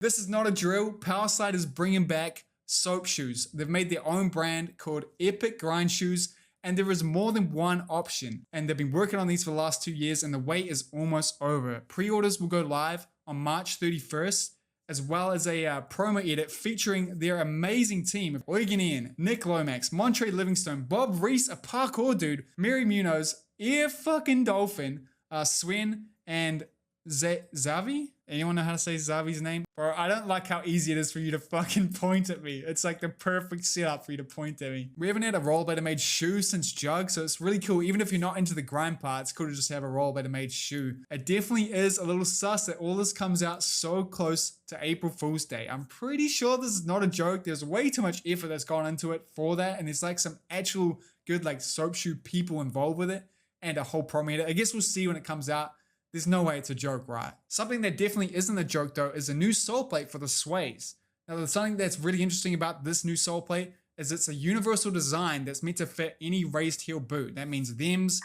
This is not a drill. Powerslide is bringing back soap shoes. They've made their own brand called Epic Grindshoes, and there is more than one option. And they've been working on these for the last 2 years, and the wait is almost over. Pre-orders will go live on March 31st, as well as a promo edit featuring their amazing team of Eugen Ian, Nick Lomax, Montre Livingstone, Bob Reese, a parkour dude, Mary Munoz, Ear fucking Dolphin, Swen, and Zavi? Anyone know how to say Zavi's name? Bro, I don't like how easy it is for you to fucking point at me. It's like the perfect setup for you to point at me. We haven't had a rollerblader made shoe since Jug, so it's really cool. Even if you're not into the grind part, it's cool to just have a rollerblader made shoe. It definitely is a little sus that all this comes out so close to April Fool's Day. I'm pretty sure this is not a joke. There's way too much effort that's gone into it for that, and there's like some actual good like soap shoe people involved with it, and a whole promo edit. I guess we'll see when it comes out. There's no way it's a joke, right? Something that definitely isn't a joke though is a new sole plate for the Sways. Now there's something that's really interesting about this new sole plate is it's a universal design that's meant to fit any raised heel boot. That means thems,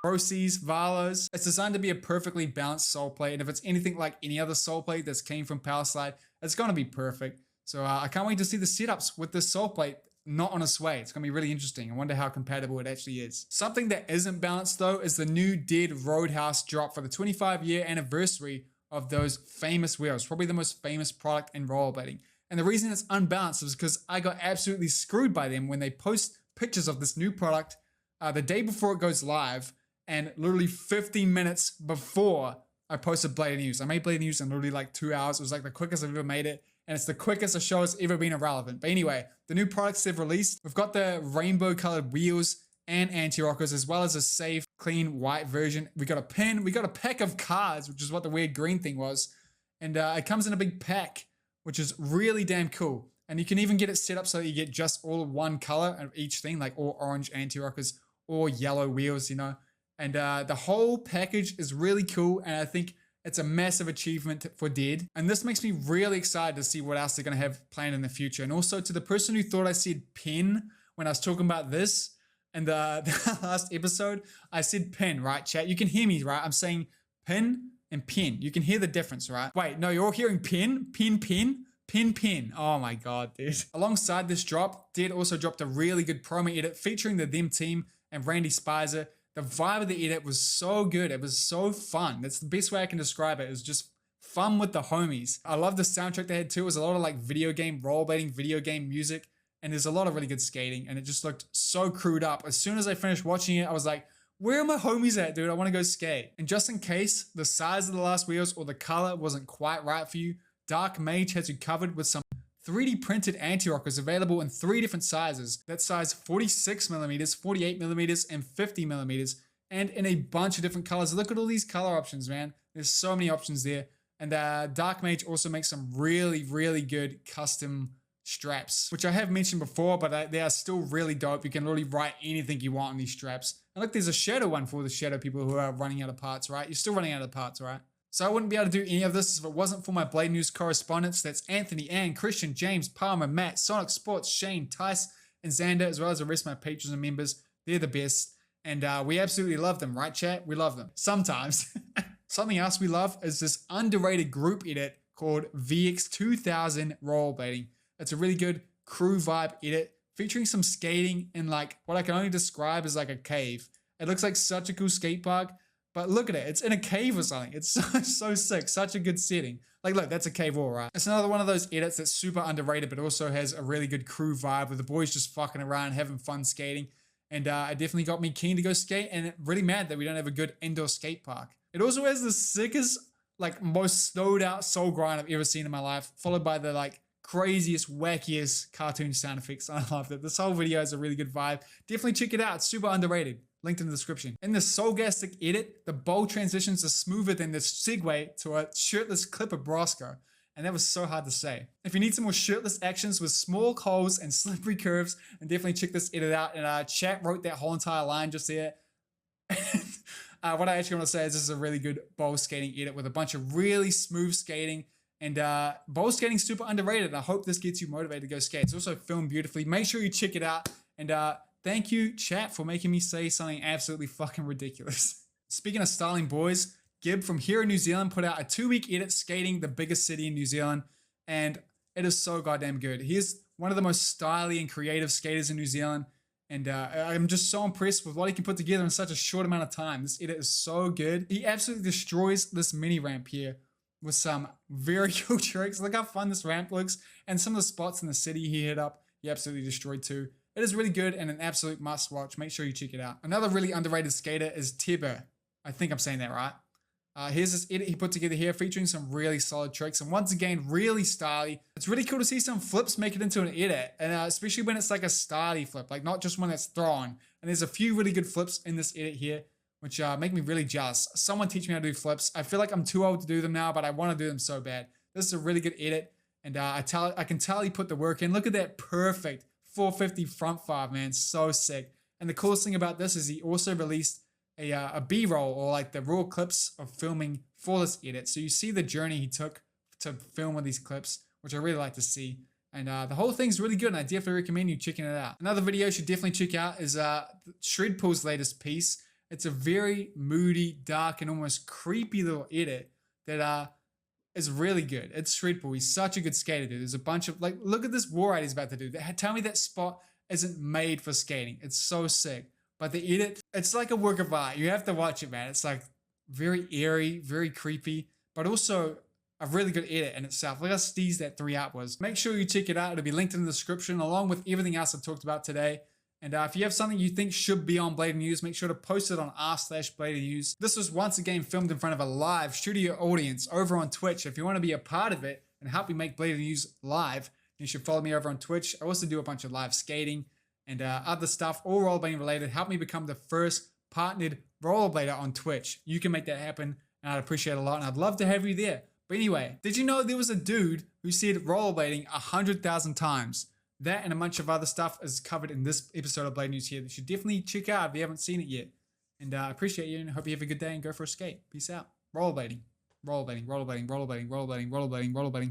Roces, Valos. It's designed to be a perfectly balanced sole plate, and if it's anything like any other sole plate that's came from Powerslide, it's gonna be perfect. So I can't wait to see the setups with this sole plate not on a Sway. It's going to be really interesting. I wonder how compatible it actually is. Something that isn't balanced though is the new Dead Roadhouse drop for the 25-year anniversary of those famous wheels. Probably the most famous product in rollerblading. And the reason it's unbalanced is because I got absolutely screwed by them when they post pictures of this new product the day before it goes live, and literally 15 minutes before I posted Blade News. I made Blade News in literally like 2 hours. It was like the quickest I've ever made it. And it's the quickest a show has ever been irrelevant. But anyway, the new products they've released, we've got the rainbow colored wheels and anti-rockers, as well as a safe, clean, white version. We got a pin, we got a pack of cards, which is what the weird green thing was. And it comes in a big pack, which is really damn cool. And you can even get it set up so that you get just all one color of each thing, like all orange anti-rockers or yellow wheels, you know. And the whole package is really cool, and I think it's a massive achievement for Dead. And this makes me really excited to see what else they're going to have planned in the future. And also to the person who thought I said pen when I was talking about this in the last episode, I said pen, right, chat? You can hear me, right? I'm saying pin and pen. You can hear the difference, right? Wait, no, you're all hearing pen, pen, pen, pen, pen. Oh my God, dude. Alongside this drop, Dead also dropped a really good promo edit featuring the Them team and Randy Spicer. The vibe of the edit was so good. It was so fun. That's the best way I can describe it. It was just fun with the homies. I love the soundtrack they had too. It was a lot of like video game, rollerblading, video game music. And there's a lot of really good skating. And it just looked so crewed up. As soon as I finished watching it, I was like, where are my homies at, dude? I want to go skate. And just in case the size of the last wheels or the color wasn't quite right for you, Dark Mage has you covered with some 3D printed anti-rockers available in 3 different sizes. That size 46mm, 48mm, and 50mm, and in a bunch of different colors. Look at all these color options, man. There's so many options there. And Dark Mage also makes some really, really good custom straps, which I have mentioned before, but they are still really dope. You can literally write anything you want on these straps. And look, there's a shadow one for the shadow people who are running out of parts, right? You're still running out of parts, right? So I wouldn't be able to do any of this if it wasn't for my Blade News correspondents. That's Anthony, Ann, Christian, James, Palmer, Matt, Sonic Sports, Shane, Tice, and Xander, as well as the rest of my patrons and members. They're the best. And we absolutely love them, right, chat? We love them. Sometimes. Something else we love is this underrated group edit called Vx200 Rollerblading. It's a really good crew vibe edit featuring some skating in like what I can only describe as like a cave. It looks like such a cool skate park. But look at it, it's in a cave or something. It's so sick, such a good setting. Like look, that's a cave wall, right? It's another one of those edits that's super underrated, but also has a really good crew vibe with the boys just fucking around, having fun skating. And it definitely got me keen to go skate, and really mad that we don't have a good indoor skate park. It also has the sickest, like most snowed out soul grind I've ever seen in my life, followed by the like craziest, wackiest cartoon sound effects. I love it. This whole video has a really good vibe. Definitely check it out. It's super underrated. Linked in the description. In the Soulgastic edit, the bowl transitions are smoother than the segue to a shirtless clip of Brosco. And that was so hard to say. If you need some more shirtless actions with small holes and slippery curves, then definitely check this edit out. And chat wrote that whole entire line just there. What I actually want to say is this is a really good bowl skating edit with a bunch of really smooth skating. And bowl skating is super underrated. And I hope this gets you motivated to go skate. It's also filmed beautifully. Make sure you check it out. And thank you, chat, for making me say something absolutely fucking ridiculous. Speaking of styling boys, Gibb from here in New Zealand put out a 2-week edit skating the biggest city in New Zealand, and it is so goddamn good. He's one of the most stylish and creative skaters in New Zealand, and I'm just so impressed with what he can put together in such a short amount of time. This edit is so good. He absolutely destroys this mini ramp here with some very cool tricks. Look how fun this ramp looks, and some of the spots in the city he hit up, he absolutely destroyed too. It is really good and an absolute must watch. Make sure you check it out. Another really underrated skater is Tebbe. I think I'm saying that right. Here's this edit he put together here featuring some really solid tricks, and once again, really stylish. It's really cool to see some flips make it into an edit, and especially when it's like a stylish flip, like not just one that's thrown. And there's a few really good flips in this edit here, which make me really jealous. Someone teach me how to do flips. I feel like I'm too old to do them now, but I want to do them so bad. This is a really good edit, and I can tell he put the work in. Look at that perfect 450 front five, man. So sick. And the coolest thing about this is he also released a B-roll, or like the raw clips of filming for this edit. So you see the journey he took to film with these clips, which I really like to see. And the whole thing's really good, and I definitely recommend you checking it out. Another video you should definitely check out is Shredpool's latest piece. It's a very moody, dark, and almost creepy little edit that is really good. It's Shredpool. He's such a good skater, dude. There's a bunch of, like, look at this wall ride he's about to do. Tell me that spot isn't made for skating. It's so sick. But the edit, it's like a work of art. You have to watch it, man. It's like very eerie, very creepy, but also a really good edit in itself. Look how steez that 3-out was. Make sure you check it out. It'll be linked in the description along with everything else I've talked about today. And if you have something you think should be on Blading News, make sure to post it on r/Blading News. This was once again filmed in front of a live studio audience over on Twitch. If you want to be a part of it and help me make Blading News live, you should follow me over on Twitch. I also do a bunch of live skating and other stuff, all rollerblading related. Help me become the first partnered rollerblader on Twitch. You can make that happen, and I'd appreciate it a lot, and I'd love to have you there. But anyway, did you know there was a dude who said rollerblading 100,000 times? That and a bunch of other stuff is covered in this episode of Blading News here that you should definitely check out if you haven't seen it yet. And I appreciate you, and hope you have a good day and go for a skate. Peace out. Rollerblading. Rollerblading, rollerblading, rollerblading, rollerblading, rollerblading, rollerblading.